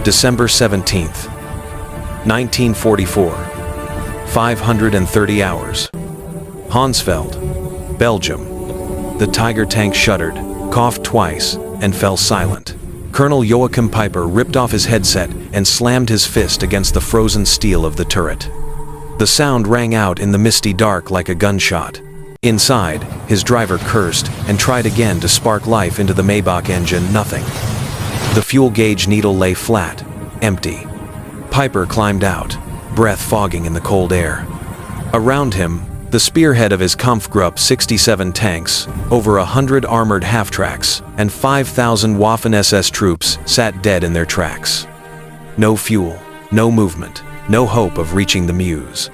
December 17th, 1944. 530 hours. Honsfeld, Belgium. The Tiger tank shuddered, coughed twice, and fell silent. Colonel Joachim Peiper ripped off his headset and slammed his fist against the frozen steel of the turret. The sound rang out in the misty dark like a gunshot. Inside, his driver cursed and tried again to spark life into the Maybach engine. Nothing. The fuel gauge needle lay flat, empty. Peiper climbed out, breath fogging in the cold air. Around him, the spearhead of his Kampfgruppe 67 tanks, over 100 armored half-tracks, and 5,000 Waffen-SS troops sat dead in their tracks. No fuel, no movement, no hope of reaching the Meuse.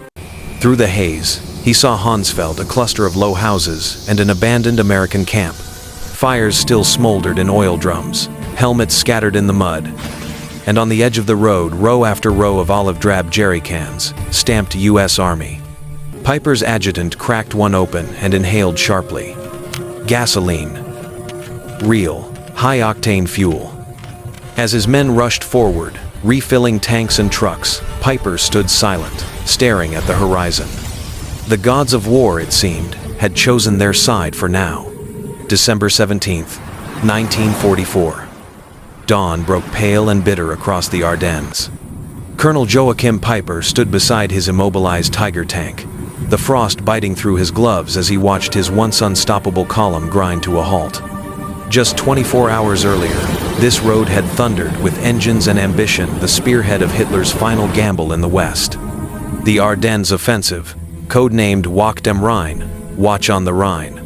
Through the haze, he saw Honsfeld, a cluster of low houses, and an abandoned American camp. Fires still smoldered in oil drums, helmets scattered in the mud. And on the edge of the road, row after row of olive-drab jerry cans, stamped U.S. Army. Peiper's adjutant cracked one open and inhaled sharply. Gasoline. Real, high-octane fuel. As his men rushed forward, refilling tanks and trucks, Peiper stood silent, staring at the horizon. The gods of war, it seemed, had chosen their side for now. December 17th, 1944. Dawn broke pale and bitter across the Ardennes. Colonel Joachim Peiper stood beside his immobilized Tiger tank, the frost biting through his gloves as he watched his once unstoppable column grind to a halt. Just 24 hours earlier, this road had thundered with engines and ambition, the spearhead of Hitler's final gamble in the West. The Ardennes offensive, codenamed Wacht dem Rhein, Watch on the Rhine.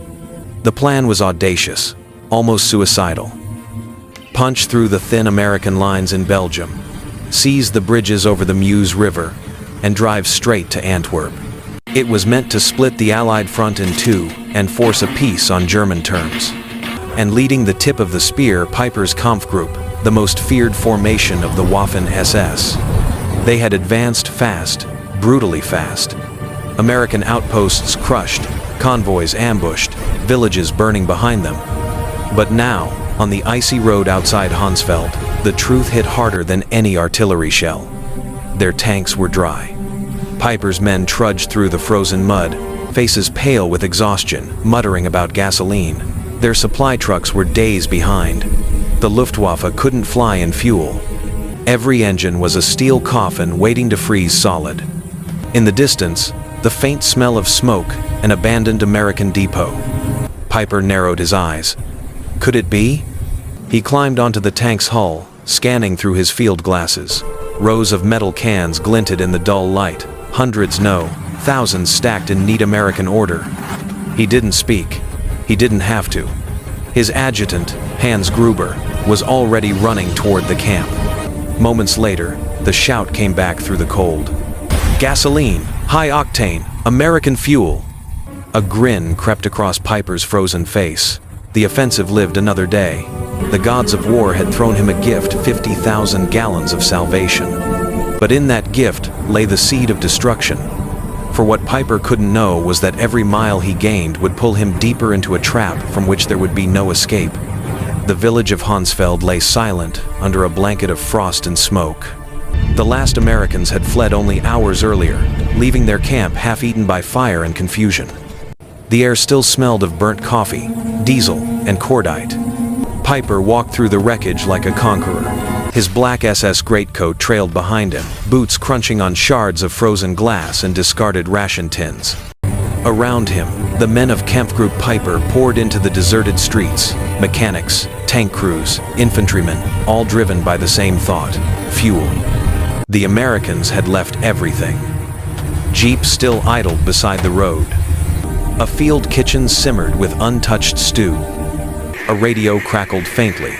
The plan was audacious, almost suicidal. Punch through the thin American lines in Belgium, seize the bridges over the Meuse River, and drive straight to Antwerp. It was meant to split the Allied front in two and force a peace on German terms. And leading the tip of the spear, Peiper's Kampfgruppe, the most feared formation of the Waffen-SS. They had advanced fast, brutally fast. American outposts crushed, convoys ambushed, villages burning behind them. But now, on the icy road outside Honsfeld, the truth hit harder than any artillery shell. Their tanks were dry. Peiper's men trudged through the frozen mud, faces pale with exhaustion, muttering about gasoline. Their supply trucks were days behind. The Luftwaffe couldn't fly in fuel. Every engine was a steel coffin waiting to freeze solid. In the distance, the faint smell of smoke, an abandoned American depot. Peiper narrowed his eyes. Could it be? He climbed onto the tank's hull, scanning through his field glasses. Rows of metal cans glinted in the dull light. Hundreds, no, thousands stacked in neat American order. He didn't speak. He didn't have to. His adjutant, Hans Gruber, was already running toward the camp. Moments later, the shout came back through the cold. Gasoline, high octane, American fuel. A grin crept across Peiper's frozen face. The offensive lived another day. The gods of war had thrown him a gift, 50,000 gallons of salvation. But in that gift lay the seed of destruction. For what Peiper couldn't know was that every mile he gained would pull him deeper into a trap from which there would be no escape. The village of Honsfeld lay silent under a blanket of frost and smoke. The last Americans had fled only hours earlier, leaving their camp half-eaten by fire and confusion. The air still smelled of burnt coffee, diesel, and cordite. Peiper walked through the wreckage like a conqueror. His black SS greatcoat trailed behind him, boots crunching on shards of frozen glass and discarded ration tins. Around him, the men of Kampfgruppe Peiper poured into the deserted streets, mechanics, tank crews, infantrymen, all driven by the same thought: fuel. The Americans had left everything. Jeeps still idled beside the road. A field kitchen simmered with untouched stew. A radio crackled faintly,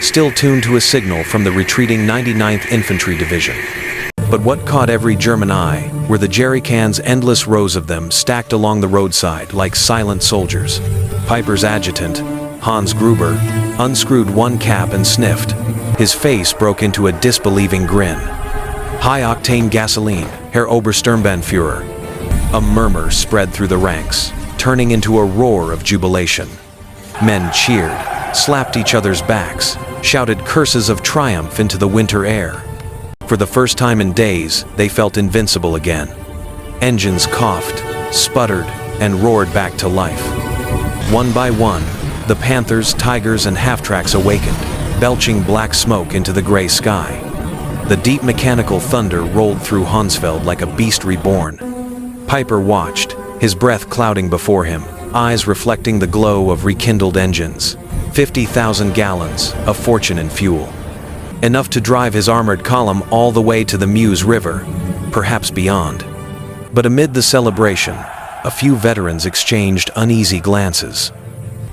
still tuned to a signal from the retreating 99th Infantry Division. But what caught every German eye were the jerry cans, endless rows of them stacked along the roadside like silent soldiers. Peiper's adjutant, Hans Gruber, unscrewed one cap and sniffed. His face broke into a disbelieving grin. High-octane gasoline, Herr Obersturmbannführer. A murmur spread through the ranks, turning into a roar of jubilation. Men cheered, slapped each other's backs, shouted curses of triumph into the winter air. For the first time in days, they felt invincible again. Engines coughed, sputtered, and roared back to life. One by one, the Panthers, Tigers, and half-tracks awakened, belching black smoke into the gray sky. The deep mechanical thunder rolled through Honsfeld like a beast reborn. Peiper watched, his breath clouding before him, eyes reflecting the glow of rekindled engines. 50,000 gallons, a fortune in fuel. Enough to drive his armored column all the way to the Meuse River, perhaps beyond. But amid the celebration, a few veterans exchanged uneasy glances.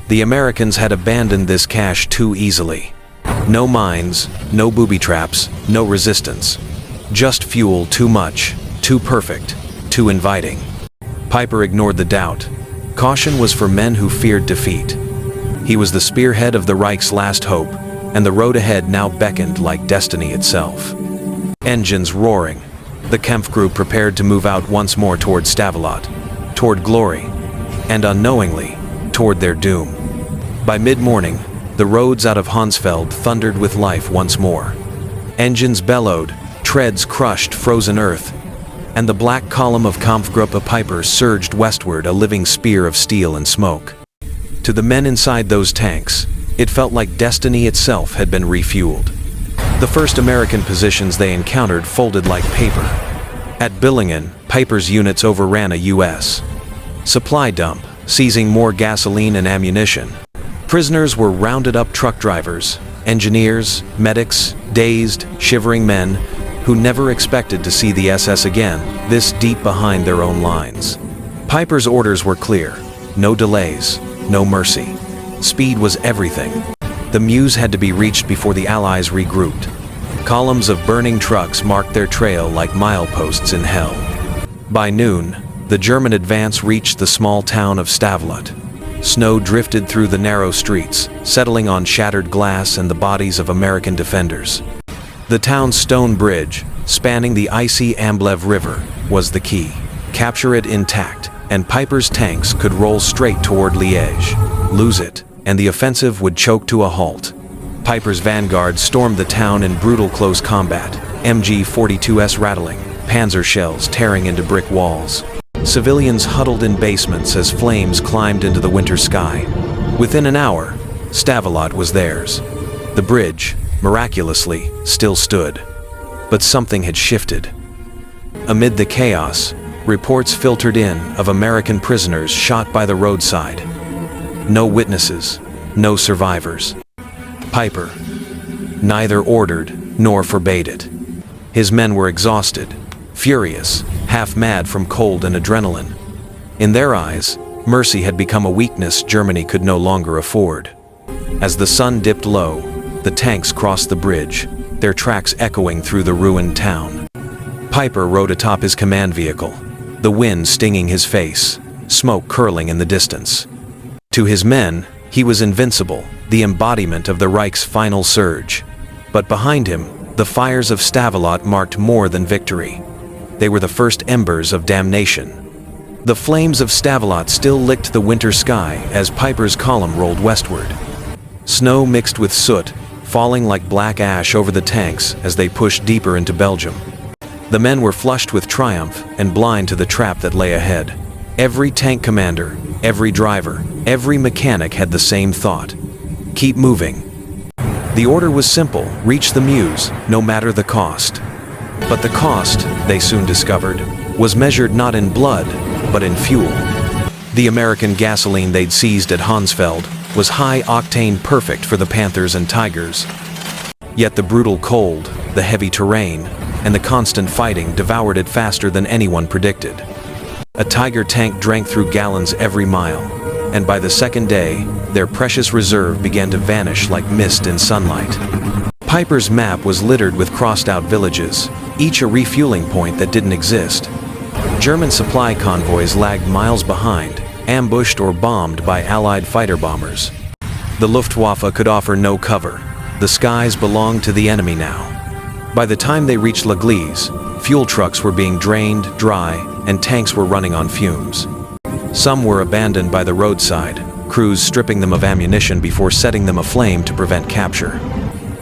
The Americans had abandoned this cache too easily. No mines, no booby traps, no resistance. Just fuel too much, too perfect, too inviting. Peiper ignored the doubt. Caution was for men who feared defeat. He was the spearhead of the Reich's last hope, and the road ahead now beckoned like destiny itself. Engines roaring, the Kampfgruppe prepared to move out once more toward Stavelot, toward glory, and unknowingly, toward their doom. By mid-morning, the roads out of Honsfeld thundered with life once more. Engines bellowed, treads crushed frozen earth, and the black column of Kampfgruppe Peiper surged westward, a living spear of steel and smoke. To the men inside those tanks, it felt like destiny itself had been refueled. The first American positions they encountered folded like paper. At Billingen, Peiper's units overran a U.S. supply dump, seizing more gasoline and ammunition. Prisoners were rounded up truck drivers, engineers, medics, dazed, shivering men who never expected to see the SS again, this deep behind their own lines. Peiper's orders were clear: no delays, no mercy. Speed was everything. The Meuse had to be reached before the Allies regrouped. Columns of burning trucks marked their trail like mileposts in hell. By noon, the German advance reached the small town of Stavelot. Snow drifted through the narrow streets, settling on shattered glass and the bodies of American defenders. The town's stone bridge, spanning the icy Amblev River, was the key. Capture it intact, and Peiper's tanks could roll straight toward Liège. Lose it, and the offensive would choke to a halt. Peiper's vanguard stormed the town in brutal close combat, MG-42s rattling, panzer shells tearing into brick walls. Civilians huddled in basements as flames climbed into the winter sky. Within an hour, Stavelot was theirs. The bridge, miraculously, still stood. But something had shifted. Amid the chaos, reports filtered in of American prisoners shot by the roadside. No witnesses, no survivors. Peiper neither ordered nor forbade it. His men were exhausted, furious, half mad from cold and adrenaline. In their eyes, mercy had become a weakness Germany could no longer afford. As the sun dipped low, the tanks crossed the bridge, their tracks echoing through the ruined town. Peiper rode atop his command vehicle, the wind stinging his face, smoke curling in the distance. To his men, he was invincible, the embodiment of the Reich's final surge. But behind him, the fires of Stavelot marked more than victory. They were the first embers of damnation. The flames of Stavelot still licked the winter sky as Peiper's column rolled westward. Snow mixed with soot, falling like black ash over the tanks as they pushed deeper into Belgium. The men were flushed with triumph and blind to the trap that lay ahead. Every tank commander, every driver, every mechanic had the same thought: keep moving. The order was simple: reach the Meuse, no matter the cost. But the cost, they soon discovered, was measured not in blood, but in fuel. The American gasoline they'd seized at Honsfeld was high-octane, perfect for the Panthers and Tigers. Yet the brutal cold, the heavy terrain, and the constant fighting devoured it faster than anyone predicted. A Tiger tank drank through gallons every mile, and by the second day, their precious reserve began to vanish like mist in sunlight. Peiper's map was littered with crossed-out villages, each a refueling point that didn't exist. German supply convoys lagged miles behind, ambushed or bombed by Allied fighter bombers. The Luftwaffe could offer no cover. The skies belonged to the enemy now. By the time they reached L'Église, fuel trucks were being drained dry and tanks were running on fumes. Some were abandoned by the roadside, crews stripping them of ammunition before setting them aflame to prevent capture.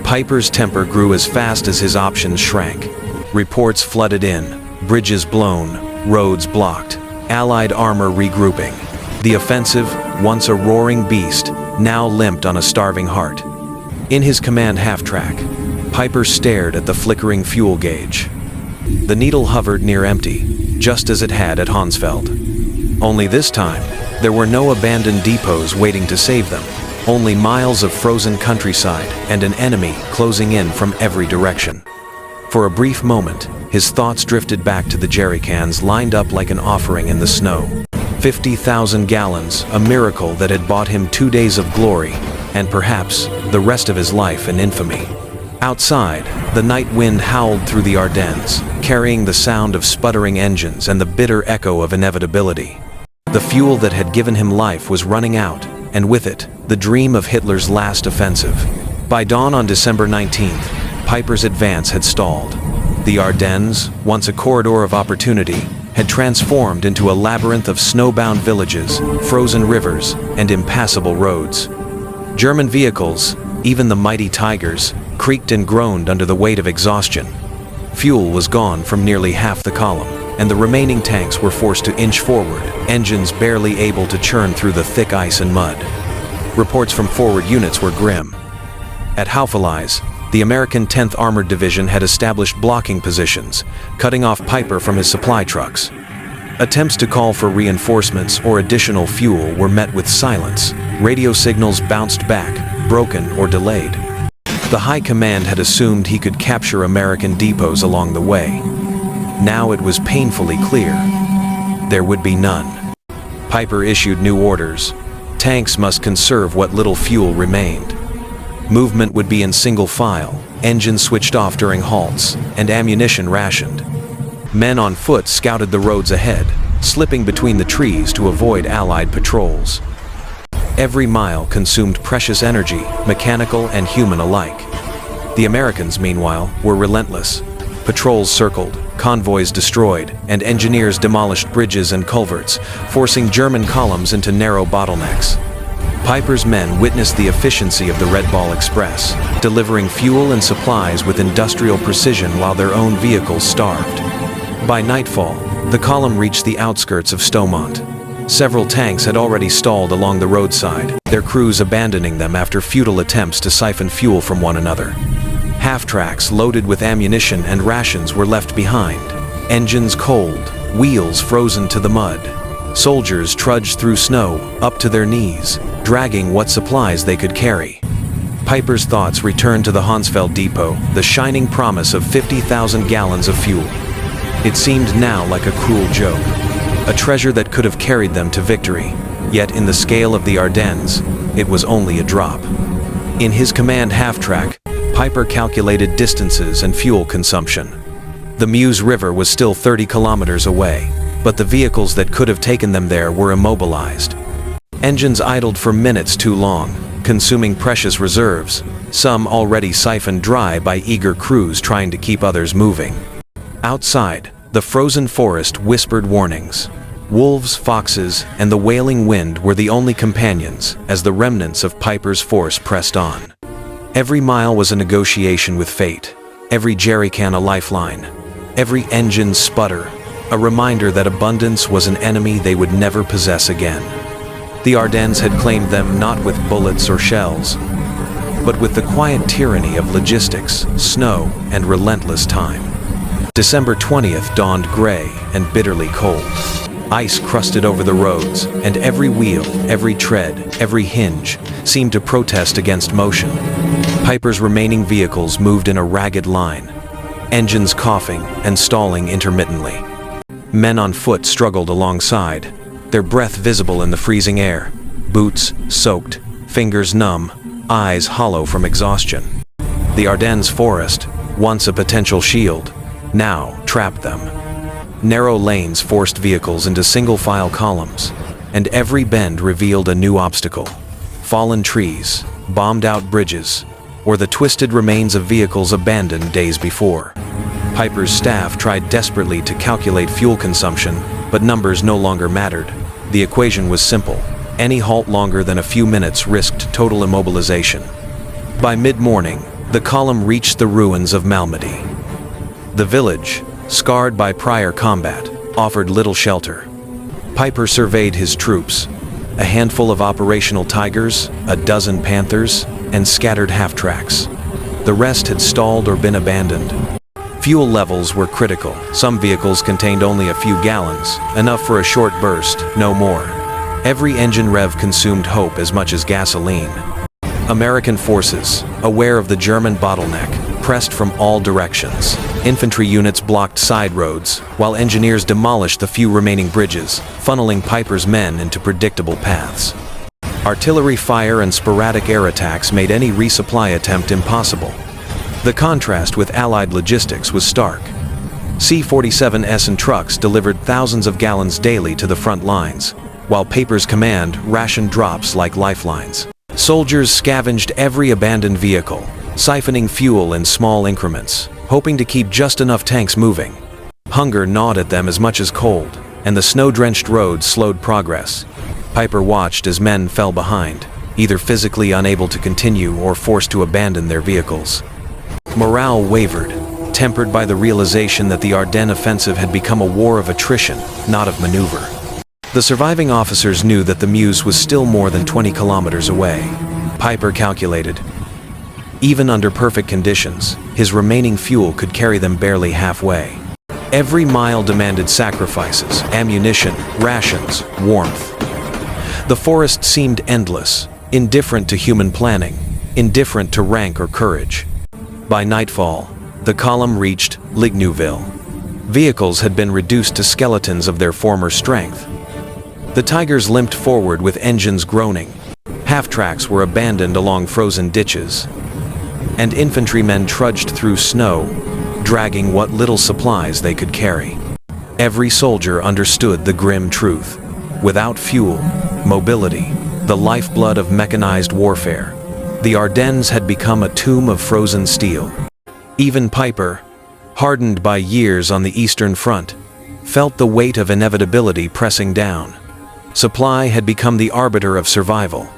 Peiper's temper grew as fast as his options shrank. Reports flooded in, bridges blown, roads blocked, Allied armor regrouping. The offensive, once a roaring beast, now limped on a starving heart. In his command half-track, Peiper stared at the flickering fuel gauge. The needle hovered near empty, just as it had at Honsfeld. Only this time, there were no abandoned depots waiting to save them, only miles of frozen countryside and an enemy closing in from every direction. For a brief moment, his thoughts drifted back to the jerrycans lined up like an offering in the snow. 50,000 gallons, a miracle that had bought him 2 days of glory, and perhaps the rest of his life in infamy. Outside, the night wind howled through the Ardennes, carrying the sound of sputtering engines and the bitter echo of inevitability. The fuel that had given him life was running out, and with it, the dream of Hitler's last offensive. By dawn on December 19th, Peiper's advance had stalled. The Ardennes, once a corridor of opportunity, had transformed into a labyrinth of snowbound villages, frozen rivers, and impassable roads. German vehicles, even the mighty Tigers, creaked and groaned under the weight of exhaustion. Fuel was gone from nearly half the column, and the remaining tanks were forced to inch forward, engines barely able to churn through the thick ice and mud. Reports from forward units were grim. At Honsfeld, the American 10th Armored Division had established blocking positions, cutting off Peiper from his supply trucks. Attempts to call for reinforcements or additional fuel were met with silence. Radio signals bounced back, broken or delayed. The High Command had assumed he could capture American depots along the way. Now it was painfully clear. There would be none. Peiper issued new orders. Tanks must conserve what little fuel remained. Movement would be in single file, engines switched off during halts, and ammunition rationed. Men on foot scouted the roads ahead, slipping between the trees to avoid Allied patrols. Every mile consumed precious energy, mechanical and human alike. The Americans, meanwhile, were relentless. Patrols circled, convoys destroyed, and engineers demolished bridges and culverts, forcing German columns into narrow bottlenecks. Peiper's men witnessed the efficiency of the Red Ball Express, delivering fuel and supplies with industrial precision while their own vehicles starved. By nightfall, the column reached the outskirts of Stoumont. Several tanks had already stalled along the roadside, their crews abandoning them after futile attempts to siphon fuel from one another. Half-tracks loaded with ammunition and rations were left behind, engines cold, wheels frozen to the mud. Soldiers trudged through snow, up to their knees, dragging what supplies they could carry. Peiper's thoughts returned to the Honsfeld depot, the shining promise of 50,000 gallons of fuel. It seemed now like a cruel joke, a treasure that could have carried them to victory, yet in the scale of the Ardennes, it was only a drop. In his command half-track, Peiper calculated distances and fuel consumption. The Meuse River was still 30 kilometers away, but the vehicles that could have taken them there were immobilized. Engines idled for minutes too long, consuming precious reserves, some already siphoned dry by eager crews trying to keep others moving. Outside, the frozen forest whispered warnings. Wolves, foxes, and the wailing wind were the only companions as the remnants of Peiper's force pressed on. Every mile was a negotiation with fate, every jerrycan a lifeline, every engine sputter, a reminder that abundance was an enemy they would never possess again. The Ardennes had claimed them not with bullets or shells, but with the quiet tyranny of logistics, snow, and relentless time. December 20th dawned gray and bitterly cold. Ice crusted over the roads, and every wheel, every tread, every hinge seemed to protest against motion. Peiper's remaining vehicles moved in a ragged line, engines coughing and stalling intermittently. Men on foot struggled alongside, their breath visible in the freezing air, boots soaked, fingers numb, eyes hollow from exhaustion. The Ardennes forest, once a potential shield, now trapped them. Narrow lanes forced vehicles into single-file columns, and every bend revealed a new obstacle. Fallen trees, bombed-out bridges, or the twisted remains of vehicles abandoned days before. Peiper's staff tried desperately to calculate fuel consumption, but numbers no longer mattered. The equation was simple. Any halt longer than a few minutes risked total immobilization. By mid-morning, the column reached the ruins of Malmedy. The village, scarred by prior combat, offered little shelter. Peiper surveyed his troops, a handful of operational Tigers, a dozen Panthers, and scattered half-tracks. The rest had stalled or been abandoned. Fuel levels were critical. Some vehicles contained only a few gallons, enough for a short burst, no more. Every engine rev consumed hope as much as gasoline. American forces, aware of the German bottleneck, pressed from all directions. Infantry units blocked side roads, while engineers demolished the few remaining bridges, funneling Peiper's men into predictable paths. Artillery fire and sporadic air attacks made any resupply attempt impossible. The contrast with Allied logistics was stark. C-47s and trucks delivered thousands of gallons daily to the front lines, while Peiper's command rationed drops like lifelines. Soldiers scavenged every abandoned vehicle, siphoning fuel in small increments, hoping to keep just enough tanks moving. Hunger gnawed at them as much as cold, and the snow-drenched roads slowed progress. Peiper watched as men fell behind, either physically unable to continue or forced to abandon their vehicles. Morale wavered, tempered by the realization that the Ardennes offensive had become a war of attrition, not of maneuver. The surviving officers knew that the Meuse was still more than 20 kilometers away. Peiper calculated. Even under perfect conditions, his remaining fuel could carry them barely halfway. Every mile demanded sacrifices, ammunition, rations, warmth. The forest seemed endless, indifferent to human planning, indifferent to rank or courage. By nightfall, the column reached Ligneuville. Vehicles had been reduced to skeletons of their former strength. The Tigers limped forward with engines groaning. Half-tracks were abandoned along frozen ditches, and infantrymen trudged through snow, dragging what little supplies they could carry. Every soldier understood the grim truth. Without fuel, mobility, the lifeblood of mechanized warfare, the Ardennes had become a tomb of frozen steel. Even Peiper, hardened by years on the Eastern Front, felt the weight of inevitability pressing down. Supply had become the arbiter of survival.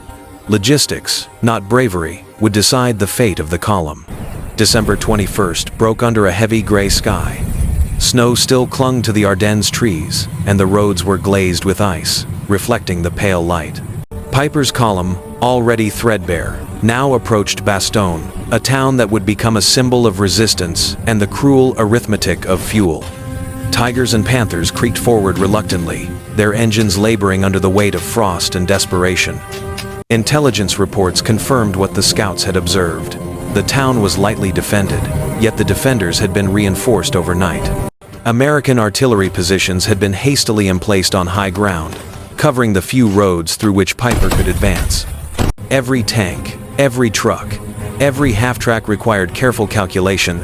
Logistics, not bravery, would decide the fate of the column. December 21st broke under a heavy gray sky. Snow still clung to the Ardennes trees, and the roads were glazed with ice, reflecting the pale light. Peiper's column, already threadbare, now approached Bastogne, a town that would become a symbol of resistance and the cruel arithmetic of fuel. Tigers and Panthers creaked forward reluctantly, their engines laboring under the weight of frost and desperation. Intelligence reports confirmed what the scouts had observed. The town was lightly defended, yet the defenders had been reinforced overnight. American artillery positions had been hastily emplaced on high ground, covering the few roads through which Peiper could advance. Every tank, every truck, every half-track required careful calculation.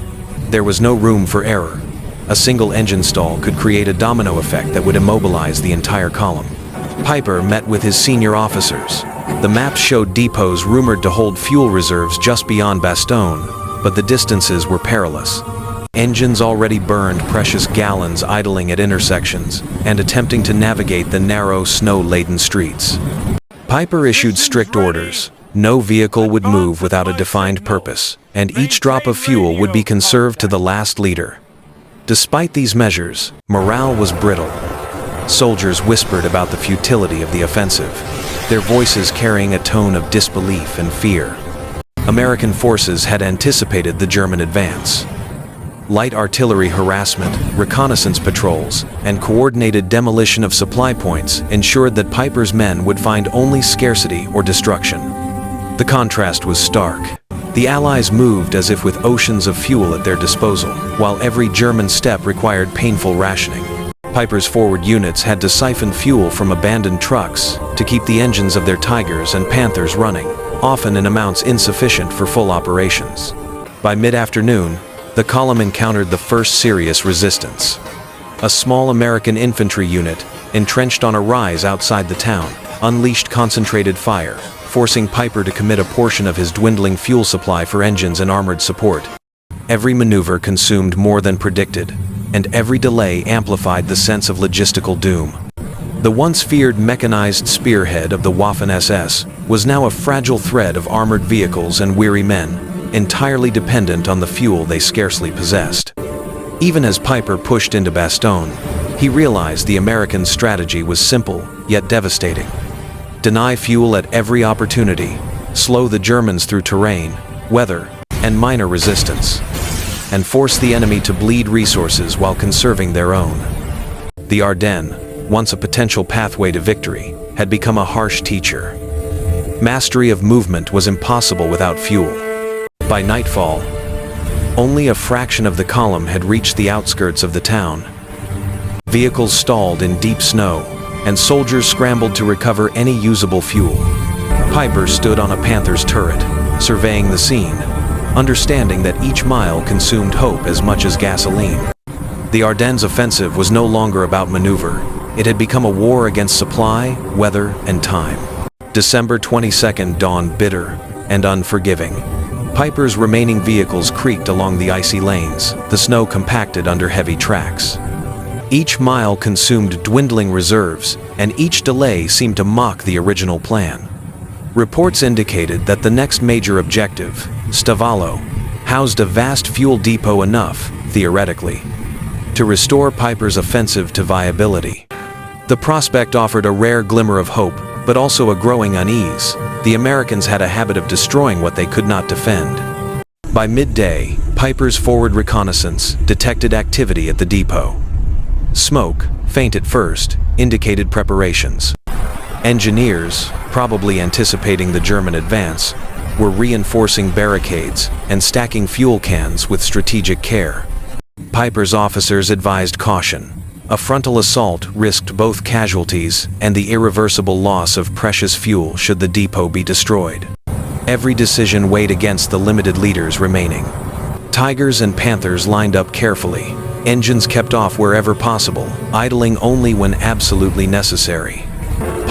There was no room for error. A single engine stall could create a domino effect that would immobilize the entire column. Peiper met with his senior officers. The maps showed depots rumored to hold fuel reserves just beyond Bastogne, but the distances were perilous. Engines already burned precious gallons idling at intersections and attempting to navigate the narrow, snow-laden streets. Peiper issued strict orders. No vehicle would move without a defined purpose, and each drop of fuel would be conserved to the last liter. Despite these measures, morale was brittle. Soldiers whispered about the futility of the offensive, their voices carrying a tone of disbelief and fear. American forces had anticipated the German advance. Light artillery harassment, reconnaissance patrols, and coordinated demolition of supply points ensured that Peiper's men would find only scarcity or destruction. The contrast was stark. The Allies moved as if with oceans of fuel at their disposal, while every German step required painful rationing. Peiper's forward units had to siphon fuel from abandoned trucks to keep the engines of their Tigers and Panthers running, often in amounts insufficient for full operations. By mid-afternoon, the column encountered the first serious resistance. A small American infantry unit, entrenched on a rise outside the town, unleashed concentrated fire, forcing Peiper to commit a portion of his dwindling fuel supply for engines and armored support. Every maneuver consumed more than predicted, and every delay amplified the sense of logistical doom. The once feared mechanized spearhead of the Waffen-SS was now a fragile thread of armored vehicles and weary men, entirely dependent on the fuel they scarcely possessed. Even as Peiper pushed into Bastogne, he realized the American strategy was simple, yet devastating. Deny fuel at every opportunity, slow the Germans through terrain, weather, and minor resistance, and force the enemy to bleed resources while conserving their own. The Ardennes, once a potential pathway to victory, had become a harsh teacher. Mastery of movement was impossible without fuel. By nightfall, only a fraction of the column had reached the outskirts of the town. Vehicles stalled in deep snow, and soldiers scrambled to recover any usable fuel. Peiper stood on a Panther's turret, surveying the scene, understanding that each mile consumed hope as much as gasoline. The Ardennes offensive was no longer about maneuver. It had become a war against supply, weather, and time. December 22nd dawned bitter and unforgiving. Peiper's remaining vehicles creaked along the icy lanes, the snow compacted under heavy tracks. Each mile consumed dwindling reserves, and each delay seemed to mock the original plan. Reports indicated that the next major objective, Stavelot, housed a vast fuel depot enough, theoretically, to restore Peiper's offensive to viability. The prospect offered a rare glimmer of hope, but also a growing unease. The Americans had a habit of destroying what they could not defend. By midday, Peiper's forward reconnaissance detected activity at the depot. Smoke, faint at first, indicated preparations. Engineers, probably anticipating the German advance, were reinforcing barricades and stacking fuel cans with strategic care. Peiper's officers advised caution. A frontal assault risked both casualties and the irreversible loss of precious fuel should the depot be destroyed. Every decision weighed against the limited leaders remaining. Tigers and Panthers lined up carefully, engines kept off wherever possible, idling only when absolutely necessary.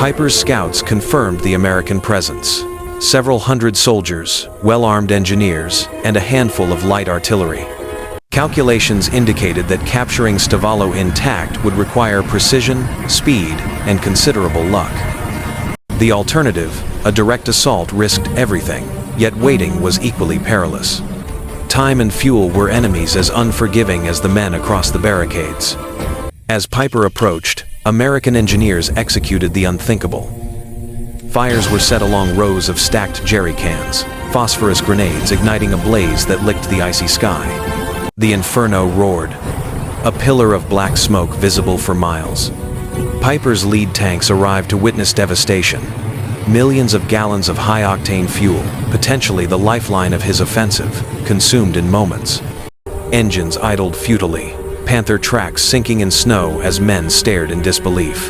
Peiper's scouts confirmed the American presence. Several hundred soldiers, well-armed engineers, and a handful of light artillery. Calculations indicated that capturing Stavelot intact would require precision, speed, and considerable luck. The alternative, a direct assault, risked everything, yet waiting was equally perilous. Time and fuel were enemies as unforgiving as the men across the barricades. As Peiper approached, American engineers executed the unthinkable. Fires were set along rows of stacked jerry cans, phosphorus grenades igniting a blaze that licked the icy sky. The inferno roared, a pillar of black smoke visible for miles. Peiper's lead tanks arrived to witness devastation. Millions of gallons of high-octane fuel, potentially the lifeline of his offensive, consumed in moments. Engines idled futilely, Panther tracks sinking in snow as men stared in disbelief.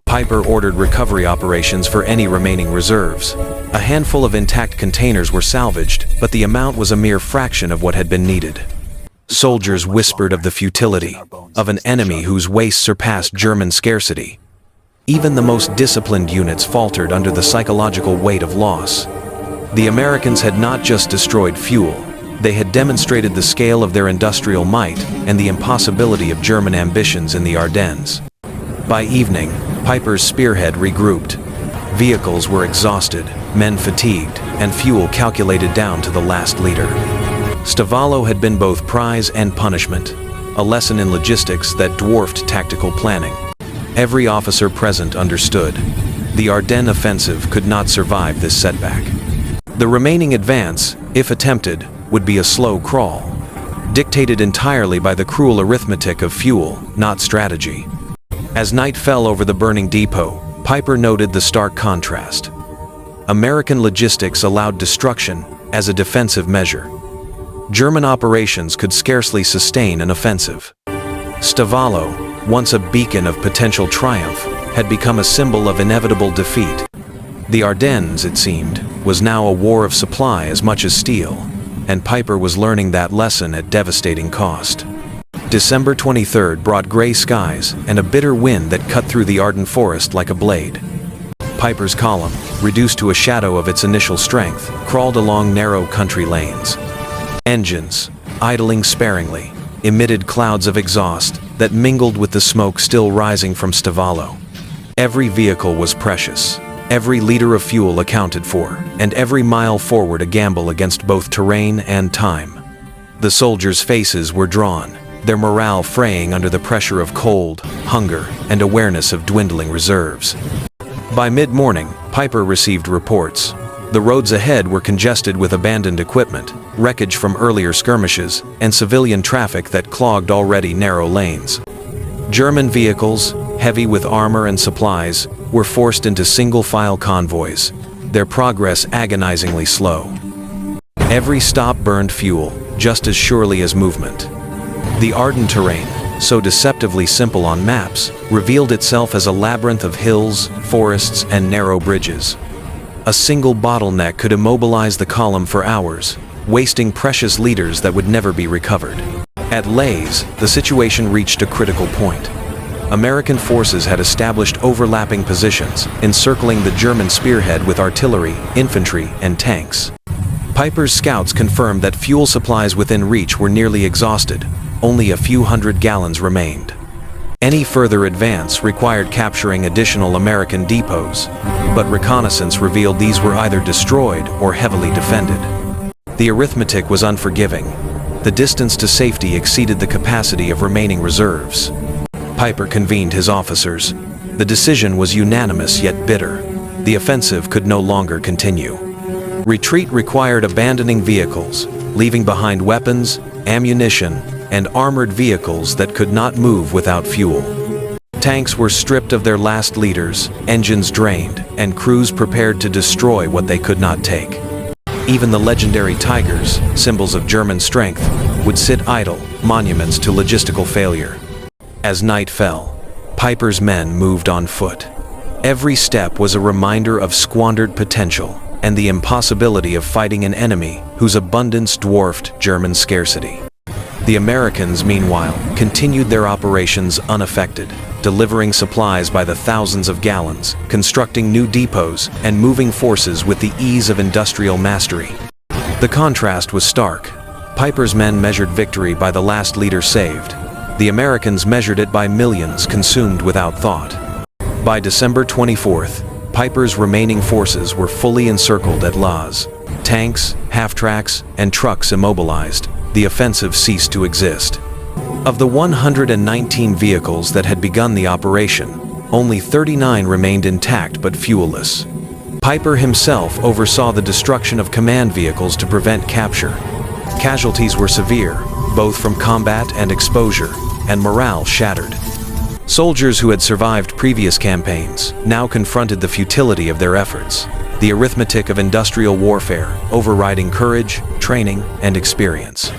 Peiper ordered recovery operations for any remaining reserves. A handful of intact containers were salvaged, but the amount was a mere fraction of what had been needed. Soldiers whispered of the futility, of an enemy whose waste surpassed German scarcity. Even the most disciplined units faltered under the psychological weight of loss. The Americans had not just destroyed fuel, they had demonstrated the scale of their industrial might and the impossibility of German ambitions in the Ardennes. By evening, Peiper's spearhead regrouped. Vehicles were exhausted, men fatigued, and fuel calculated down to the last liter. Stavelot had been both prize and punishment, a lesson in logistics that dwarfed tactical planning. Every officer present understood. The Ardennes offensive could not survive this setback. The remaining advance, if attempted, would be a slow crawl, dictated entirely by the cruel arithmetic of fuel, not strategy. As night fell over the burning depot, Peiper noted the stark contrast. American logistics allowed destruction as a defensive measure. German operations could scarcely sustain an offensive. Stavelot, once a beacon of potential triumph, had become a symbol of inevitable defeat. The Ardennes, it seemed, was now a war of supply as much as steel, and Peiper was learning that lesson at devastating cost. December 23rd brought gray skies and a bitter wind that cut through the Ardennes forest like a blade. Peiper's column, reduced to a shadow of its initial strength, crawled along narrow country lanes. Engines, idling sparingly, emitted clouds of exhaust that mingled with the smoke still rising from Stavelot. Every vehicle was precious, Every liter of fuel accounted for, and every mile forward a gamble against both terrain and time. The soldiers' faces were drawn, their morale fraying under the pressure of cold, hunger, and awareness of dwindling reserves. By mid-morning, Peiper received reports. The roads ahead were congested with abandoned equipment, wreckage from earlier skirmishes, and civilian traffic that clogged already narrow lanes. German vehicles, heavy with armor and supplies, were forced into single-file convoys, their progress agonizingly slow. Every stop burned fuel, just as surely as movement. The Ardennes terrain, so deceptively simple on maps, revealed itself as a labyrinth of hills, forests, and narrow bridges. A single bottleneck could immobilize the column for hours, wasting precious liters that would never be recovered. At Lays, the situation reached a critical point. American forces had established overlapping positions, encircling the German spearhead with artillery, infantry, and tanks. Peiper's scouts confirmed that fuel supplies within reach were nearly exhausted. Only a few hundred gallons remained. Any further advance required capturing additional American depots, but reconnaissance revealed these were either destroyed or heavily defended. The arithmetic was unforgiving. The distance to safety exceeded the capacity of remaining reserves. Peiper convened his officers. The decision was unanimous yet bitter. The offensive could no longer continue. Retreat required abandoning vehicles, leaving behind weapons, ammunition, and armored vehicles that could not move without fuel. Tanks were stripped of their last liters, engines drained, and crews prepared to destroy what they could not take. Even the legendary Tigers, symbols of German strength, would sit idle, monuments to logistical failure. As night fell, Peiper's men moved on foot. Every step was a reminder of squandered potential and the impossibility of fighting an enemy whose abundance dwarfed German scarcity. The Americans, meanwhile, continued their operations unaffected, delivering supplies by the thousands of gallons, constructing new depots, and moving forces with the ease of industrial mastery. The contrast was stark. Peiper's men measured victory by the last liter saved. The Americans measured it by millions consumed without thought. By December 24th, Peiper's remaining forces were fully encircled at Laz. Tanks, half-tracks, and trucks immobilized. The offensive ceased to exist. Of the 119 vehicles that had begun the operation, only 39 remained intact but fuelless. Peiper himself oversaw the destruction of command vehicles to prevent capture. Casualties were severe, both from combat and exposure, and morale shattered. Soldiers who had survived previous campaigns now confronted the futility of their efforts, the arithmetic of industrial warfare overriding courage, training, and experience.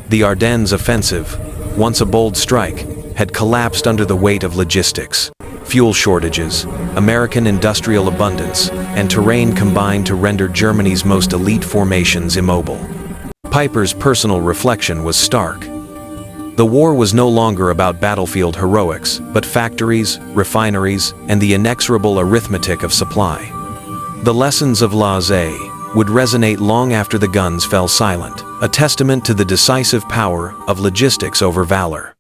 The Ardennes offensive, once a bold strike, had collapsed under the weight of logistics. Fuel shortages, American industrial abundance, and terrain combined to render Germany's most elite formations immobile. Peiper's personal reflection was stark. The war was no longer about battlefield heroics, but factories, refineries, and the inexorable arithmetic of supply. The lessons of Laze would resonate long after the guns fell silent, a testament to the decisive power of logistics over valor.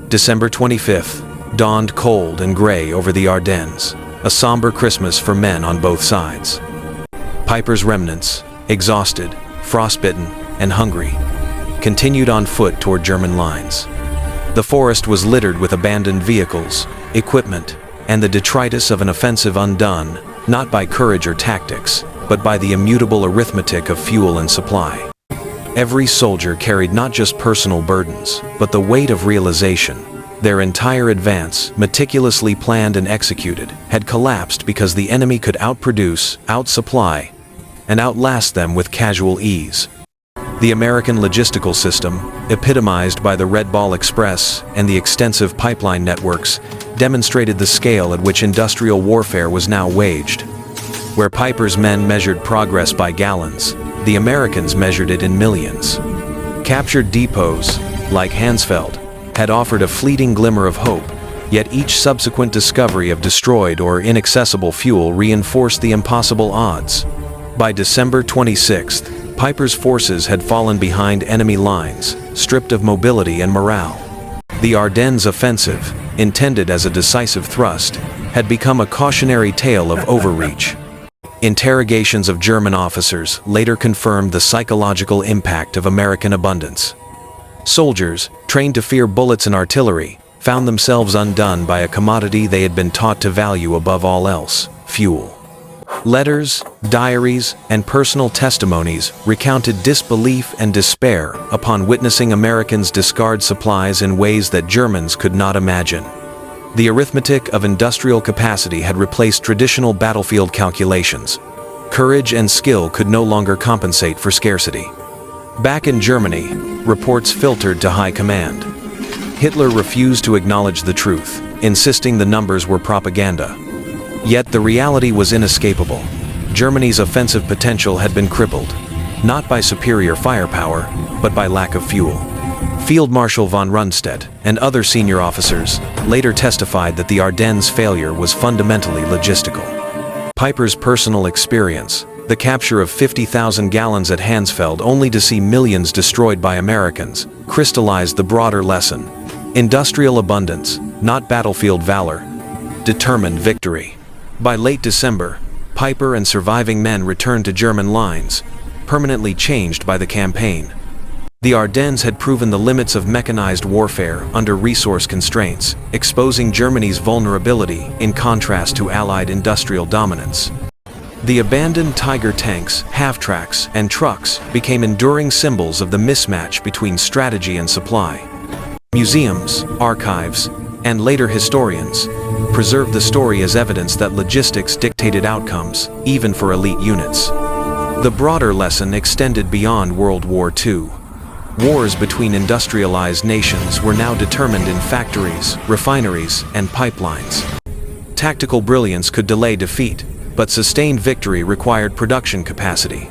December 25th dawned cold and gray over the Ardennes, a somber Christmas for men on both sides. Peiper's remnants, exhausted, frostbitten, and hungry, continued on foot toward German lines. The forest was littered with abandoned vehicles, equipment, and the detritus of an offensive undone, not by courage or tactics, but by the immutable arithmetic of fuel and supply. Every soldier carried not just personal burdens, but the weight of realization. Their entire advance, meticulously planned and executed, had collapsed because the enemy could outproduce, outsupply, and outlast them with casual ease. The American logistical system, epitomized by the Red Ball Express and the extensive pipeline networks, demonstrated the scale at which industrial warfare was now waged. Where Peiper's men measured progress by gallons, the Americans measured it in millions. Captured depots, like Honsfeld, had offered a fleeting glimmer of hope, yet each subsequent discovery of destroyed or inaccessible fuel reinforced the impossible odds. By December 26th, Peiper's forces had fallen behind enemy lines, stripped of mobility and morale. The Ardennes offensive, intended as a decisive thrust, had become a cautionary tale of overreach. Interrogations of German officers later confirmed the psychological impact of American abundance. Soldiers, trained to fear bullets and artillery, found themselves undone by a commodity they had been taught to value above all else: fuel. Letters, diaries, and personal testimonies recounted disbelief and despair upon witnessing Americans discard supplies in ways that Germans could not imagine. The arithmetic of industrial capacity had replaced traditional battlefield calculations. Courage and skill could no longer compensate for scarcity. Back in Germany, reports filtered to high command. Hitler refused to acknowledge the truth, insisting the numbers were propaganda. Yet the reality was inescapable. Germany's offensive potential had been crippled, not by superior firepower, but by lack of fuel. Field Marshal von Rundstedt and other senior officers later testified that the Ardennes failure was fundamentally logistical. Peiper's personal experience, the capture of 50,000 gallons at Honsfeld only to see millions destroyed by Americans, crystallized the broader lesson. Industrial abundance, not battlefield valor, determined victory. By late December, Peiper and surviving men returned to German lines, permanently changed by the campaign. The Ardennes had proven the limits of mechanized warfare under resource constraints, exposing Germany's vulnerability in contrast to Allied industrial dominance. The abandoned Tiger tanks, half-tracks, and trucks became enduring symbols of the mismatch between strategy and supply. Museums, archives, and later historians preserved the story as evidence that logistics dictated outcomes, even for elite units. The broader lesson extended beyond World War II. Wars between industrialized nations were now determined in factories, refineries, and pipelines. Tactical brilliance could delay defeat, but sustained victory required production capacity.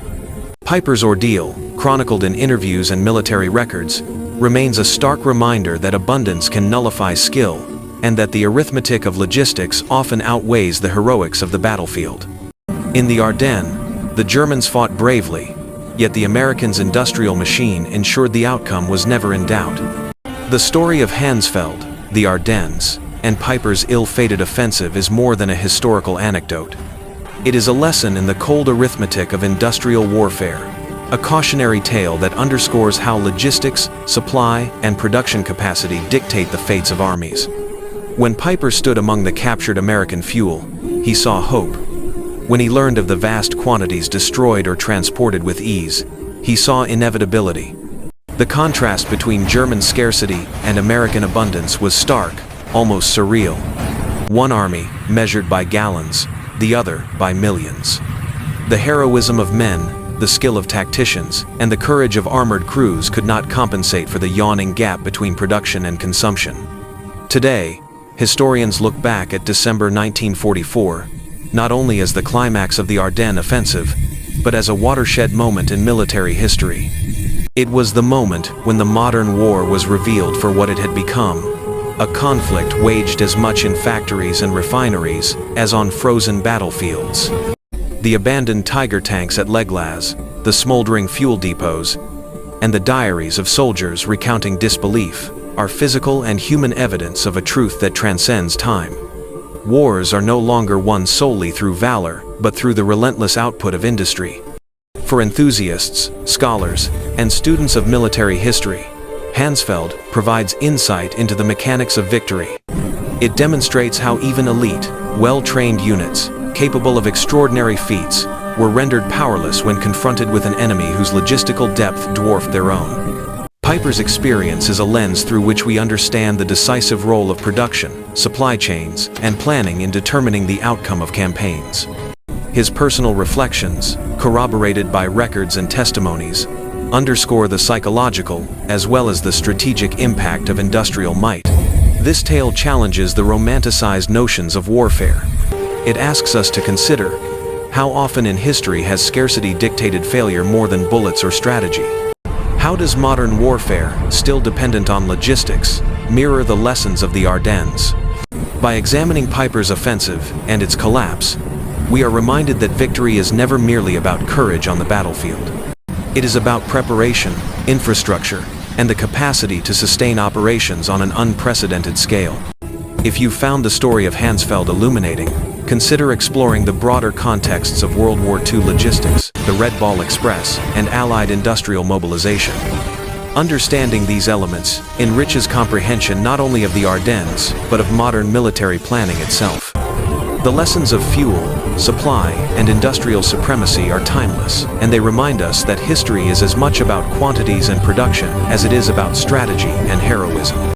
Peiper's ordeal, chronicled in interviews and military records, remains a stark reminder that abundance can nullify skill, and that the arithmetic of logistics often outweighs the heroics of the battlefield. In the Ardennes, the Germans fought bravely, yet the Americans' industrial machine ensured the outcome was never in doubt. The story of Honsfeld, the Ardennes, and Peiper's ill-fated offensive is more than a historical anecdote. It is a lesson in the cold arithmetic of industrial warfare, a cautionary tale that underscores how logistics, supply, and production capacity dictate the fates of armies. When Peiper stood among the captured American fuel, he saw hope. When he learned of the vast quantities destroyed or transported with ease, he saw inevitability. The contrast between German scarcity and American abundance was stark, almost surreal. One army measured by gallons, the other by millions. The heroism of men, the skill of tacticians, and the courage of armored crews could not compensate for the yawning gap between production and consumption. Today, historians look back at December 1944, not only as the climax of the Ardennes offensive, but as a watershed moment in military history. It was the moment when the modern war was revealed for what it had become, a conflict waged as much in factories and refineries as on frozen battlefields. The abandoned Tiger tanks at Leglas, the smoldering fuel depots, and the diaries of soldiers recounting disbelief are physical and human evidence of a truth that transcends time. Wars are no longer won solely through valor, but through the relentless output of industry. For enthusiasts, scholars, and students of military history, Honsfeld provides insight into the mechanics of victory. It demonstrates how even elite, well-trained units, capable of extraordinary feats, were rendered powerless when confronted with an enemy whose logistical depth dwarfed their own. Peiper's experience is a lens through which we understand the decisive role of production, supply chains, and planning in determining the outcome of campaigns. His personal reflections, corroborated by records and testimonies, underscore the psychological as well as the strategic impact of industrial might. This tale challenges the romanticized notions of warfare. It asks us to consider, how often in history has scarcity dictated failure more than bullets or strategy? How does modern warfare, still dependent on logistics, mirror the lessons of the Ardennes? By examining Peiper's offensive and its collapse, we are reminded that victory is never merely about courage on the battlefield. It is about preparation, infrastructure, and the capacity to sustain operations on an unprecedented scale. If you found the story of Honsfeld illuminating, consider exploring the broader contexts of World War II logistics, the Red Ball Express, and Allied industrial mobilization. Understanding these elements enriches comprehension not only of the Ardennes, but of modern military planning itself. The lessons of fuel, supply, and industrial supremacy are timeless, and they remind us that history is as much about quantities and production as it is about strategy and heroism.